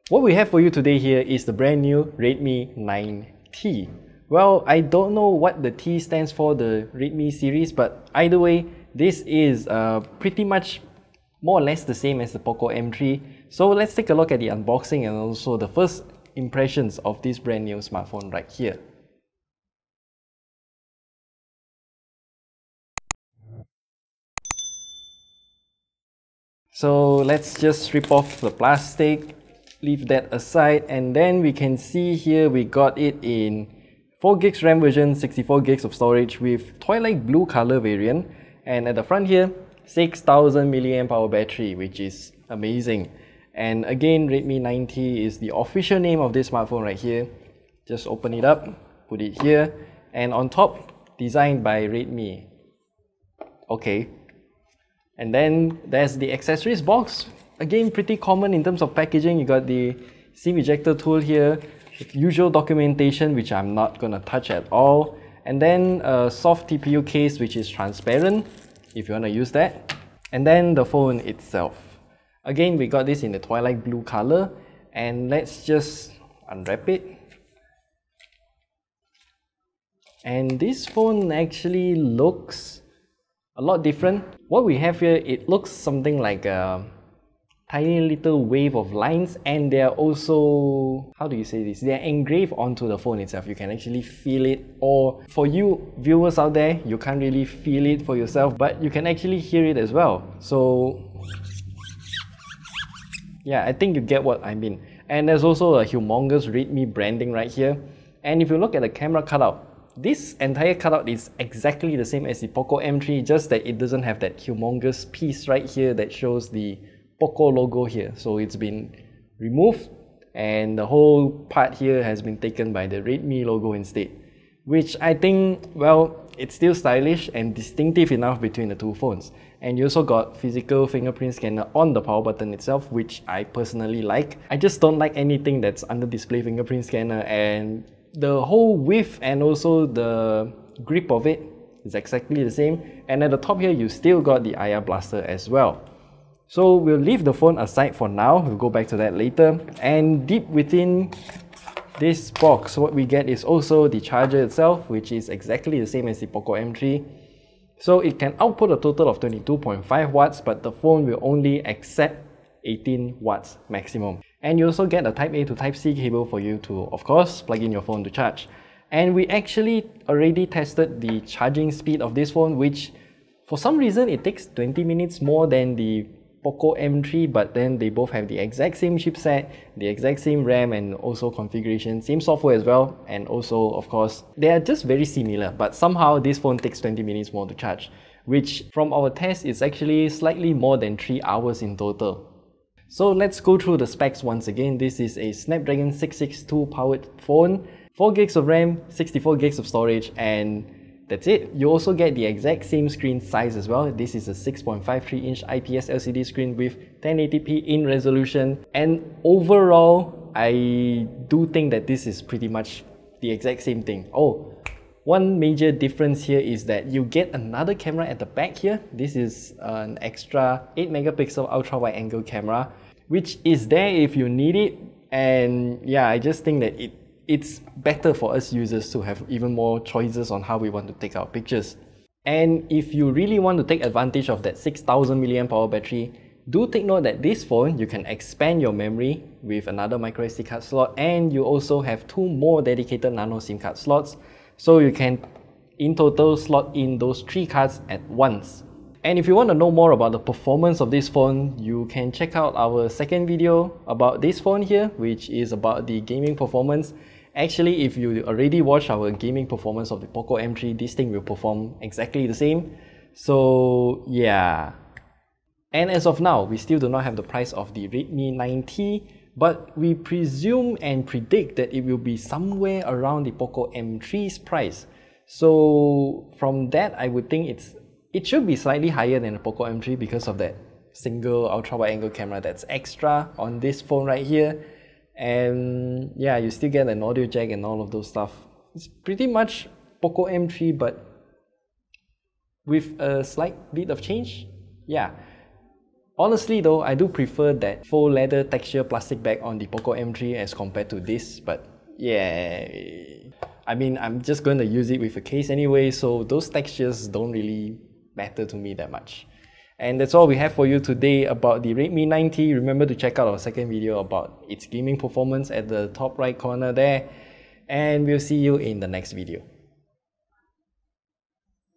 What we have for you today here is the brand new Redmi 9T. Well, I don't know what the T stands for, the Redmi series, but either way, this is pretty much more or less the same as the Poco M3. So let's take a look at the unboxing and also the first impressions of this brand new smartphone right here. So let's just strip off the plastic, leave that aside, and then we can see here we got it in 4GB RAM version, 64GB of storage with twilight blue color variant, and at the front here 6000 mAh battery, which is amazing. And again, Redmi 9T is the official name of this smartphone right here. Just open it up, put it here, and on top, designed by Redmi. Okay. And then there's the accessories box. Again, pretty common in terms of packaging. You got the SIM ejector tool here, usual documentation which I'm not gonna touch at all, and then a soft TPU case which is transparent if you wanna use that, and then the phone itself. Again, we got this in the twilight blue color, and let's just unwrap it. And this phone actually looks a lot different. What we have here, it looks something like a tiny little wave of lines, and they're also, how do you say this? They're engraved onto the phone itself. You can actually feel it, or for you viewers out there, you can't really feel it for yourself, but you can actually hear it as well. So yeah, I think you get what I mean. And there's also a humongous Redmi branding right here. And if you look at the camera cutout, this entire cutout is exactly the same as the Poco M3, just that it doesn't have that humongous piece right here that shows the Poco logo here. So it's been removed and the whole part here has been taken by the Redmi logo instead, which I think, well, it's still stylish and distinctive enough between the two phones. And you also got physical fingerprint scanner on the power button itself, which I personally like. I just don't like anything that's under display fingerprint scanner, and the whole width and also the grip of it is exactly the same. And at the top here, you still got the IR blaster as well. So we'll leave the phone aside for now, we'll go back to that later. And deep within this box, what we get is also the charger itself, which is exactly the same as the Poco M3. So it can output a total of 22.5 watts, but the phone will only accept 18 watts maximum. And you also get a Type A to Type C cable for you to, of course, plug in your phone to charge. And we actually already tested the charging speed of this phone, which for some reason it takes 20 minutes more than the Poco M3, but then they both have the exact same chipset, the exact same RAM, and also configuration, same software as well, and also, of course, they are just very similar, but somehow this phone takes 20 minutes more to charge, which from our test is actually slightly more than 3 hours in total. So let's go through the specs once again. This is a Snapdragon 662 powered phone, 4GB of RAM, 64GB of storage, and that's it. You also get the exact same screen size as well. This is a 6.53-inch IPS LCD screen with 1080p in resolution. And overall, I do think that this is pretty much the exact same thing. Oh, one major difference here is that you get another camera at the back here. This is an extra 8MP ultra wide angle camera, which is there if you need it. And yeah, I just think that it's better for us users to have even more choices on how we want to take our pictures. And if you really want to take advantage of that 6000 mAh battery, do take note that this phone, you can expand your memory with another microSD card slot, and you also have 2 more dedicated nano SIM card slots. So you can, in total, slot in those 3 cards at once. And if you want to know more about the performance of this phone, you can check out our second video about this phone here, which is about the gaming performance. Actually, if you already watched our gaming performance of the Poco M3, this thing will perform exactly the same. So yeah. And as of now, we still do not have the price of the Redmi 9T, but we presume and predict that it will be somewhere around the Poco M3's price. So from that, I would think it should be slightly higher than the Poco M3 because of that single ultra wide angle camera that's extra on this phone right here. And yeah, you still get an audio jack and all of those stuff. It's pretty much Poco M3 but with a slight bit of change. Yeah. Honestly though, I do prefer that faux leather texture plastic bag on the Poco M3 as compared to this, but yeah, I mean, I'm just going to use it with a case anyway, so those textures don't really matter to me that much. And that's all we have for you today about the Redmi 9T. Remember to check out our second video about its gaming performance at the top right corner there, and we'll see you in the next video.